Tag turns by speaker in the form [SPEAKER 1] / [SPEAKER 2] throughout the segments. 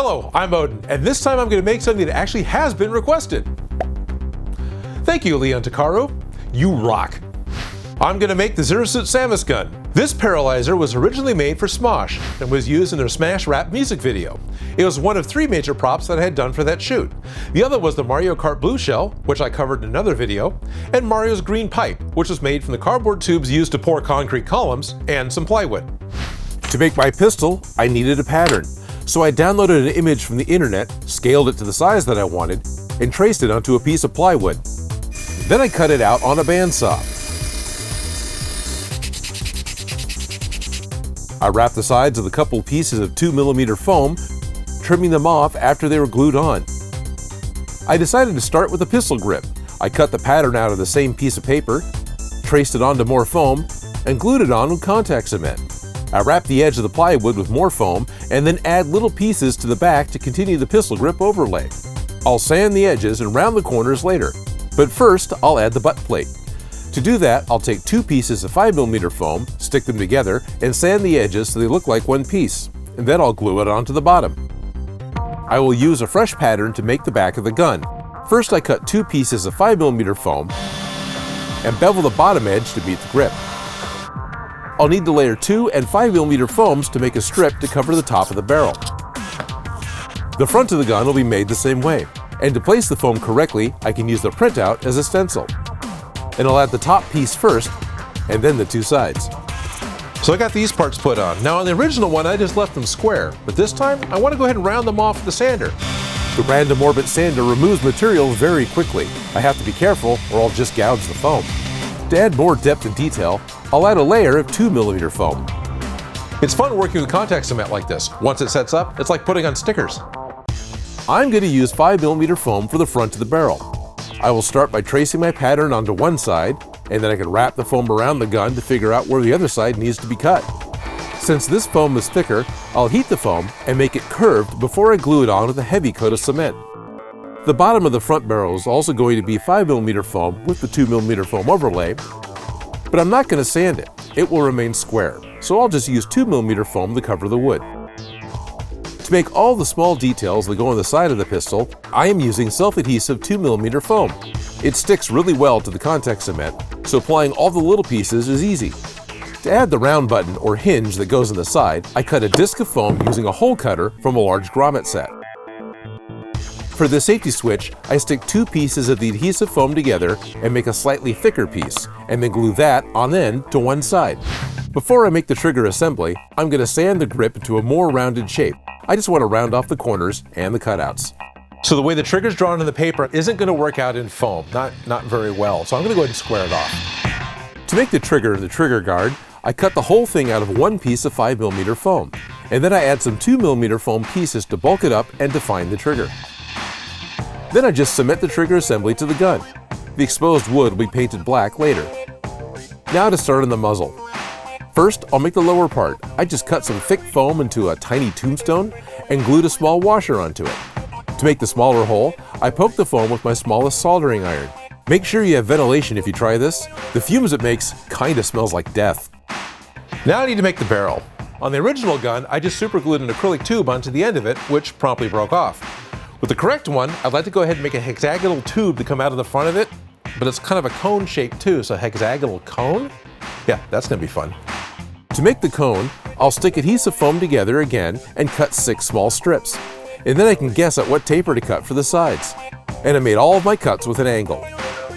[SPEAKER 1] Hello, I'm Odin, and this time I'm going to make something that actually has been requested. Thank you, Leon Takaru. You rock. I'm going to make the Zero Suit Samus gun. This paralyzer was originally made for Smosh and was used in their Smash Rap music video. It was one of 3 major props that I had done for that shoot. The other was the Mario Kart Blue Shell, which I covered in another video, and Mario's Green Pipe, which was made from the cardboard tubes used to pour concrete columns and some plywood. To make my pistol, I needed a pattern. So I downloaded an image from the internet, scaled it to the size that I wanted, and traced it onto a piece of plywood. Then I cut it out on a bandsaw. I wrapped the sides of a couple pieces of 2mm foam, trimming them off after they were glued on. I decided to start with a pistol grip. I cut the pattern out of the same piece of paper, traced it onto more foam, and glued it on with contact cement. I wrap the edge of the plywood with more foam and then add little pieces to the back to continue the pistol grip overlay. I'll sand the edges and round the corners later, but first I'll add the butt plate. To do that, I'll take 2 pieces of 5mm foam, stick them together, and sand the edges so they look like one piece, and then I'll glue it onto the bottom. I will use a fresh pattern to make the back of the gun. First I cut 2 pieces of 5mm foam and bevel the bottom edge to meet the grip. I'll need to layer 2 and 5mm foams to make a strip to cover the top of the barrel. The front of the gun will be made the same way, and to place the foam correctly, I can use the printout as a stencil. And I'll add the top piece first, and then the 2 sides. So I got these parts put on. Now on the original one, I just left them square, but this time I want to go ahead and round them off with the sander. The random orbit sander removes material very quickly. I have to be careful or I'll just gouge the foam. To add more depth and detail, I'll add a layer of 2mm foam. It's fun working with contact cement like this. Once it sets up, it's like putting on stickers. I'm going to use 5mm foam for the front of the barrel. I will start by tracing my pattern onto one side, and then I can wrap the foam around the gun to figure out where the other side needs to be cut. Since this foam is thicker, I'll heat the foam and make it curved before I glue it on with a heavy coat of cement. The bottom of the front barrel is also going to be 5mm foam with the 2mm foam overlay, but I'm not going to sand it. It will remain square, so I'll just use 2mm foam to cover the wood. To make all the small details that go on the side of the pistol, I am using self-adhesive 2mm foam. It sticks really well to the contact cement, so applying all the little pieces is easy. To add the round button or hinge that goes on the side, I cut a disc of foam using a hole cutter from a large grommet set. For the safety switch, I stick 2 pieces of the adhesive foam together and make a slightly thicker piece, and then glue that on end to one side. Before I make the trigger assembly, I'm going to sand the grip into a more rounded shape. I just want to round off the corners and the cutouts. So the way the trigger's drawn in the paper isn't going to work out in foam, not very well, so I'm going to go ahead and square it off. To make the trigger and the trigger guard, I cut the whole thing out of one piece of 5mm foam, and then I add some 2mm foam pieces to bulk it up and define the trigger. Then I just cement the trigger assembly to the gun. The exposed wood will be painted black later. Now to start on the muzzle. First, I'll make the lower part. I just cut some thick foam into a tiny tombstone and glued a small washer onto it. To make the smaller hole, I poke the foam with my smallest soldering iron. Make sure you have ventilation if you try this. The fumes it makes kinda smells like death. Now I need to make the barrel. On the original gun, I just superglued an acrylic tube onto the end of it, which promptly broke off. With the correct one, I'd like to go ahead and make a hexagonal tube to come out of the front of it, but it's kind of a cone shape too, so hexagonal cone? Yeah, that's gonna be fun. To make the cone, I'll stick adhesive foam together again and cut 6 small strips. And then I can guess at what taper to cut for the sides. And I made all of my cuts with an angle.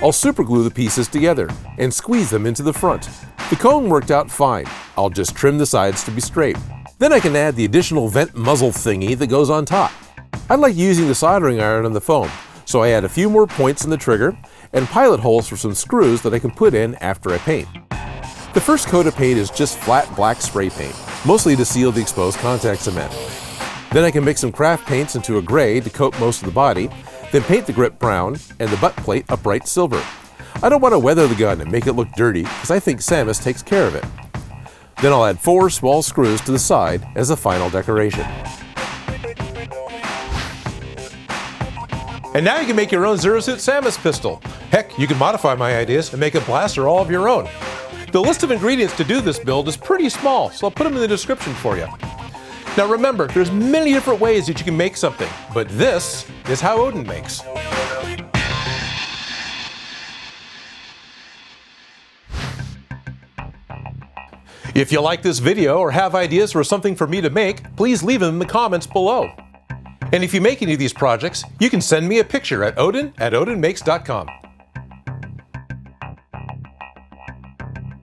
[SPEAKER 1] I'll superglue the pieces together and squeeze them into the front. The cone worked out fine. I'll just trim the sides to be straight. Then I can add the additional vent muzzle thingy that goes on top. I like using the soldering iron on the foam, so I add a few more points in the trigger and pilot holes for some screws that I can put in after I paint. The first coat of paint is just flat black spray paint, mostly to seal the exposed contact cement. Then I can mix some craft paints into a gray to coat most of the body, then paint the grip brown and the butt plate a bright silver. I don't want to weather the gun and make it look dirty because I think Samus takes care of it. Then I'll add 4 small screws to the side as a final decoration. And now you can make your own Zero Suit Samus pistol. Heck, you can modify my ideas and make a blaster all of your own. The list of ingredients to do this build is pretty small, so I'll put them in the description for you. Now remember, there's many different ways that you can make something, but this is how Odin makes. If you like this video or have ideas for something for me to make, please leave them in the comments below. And if you make any of these projects, you can send me a picture at odin@odinmakes.com.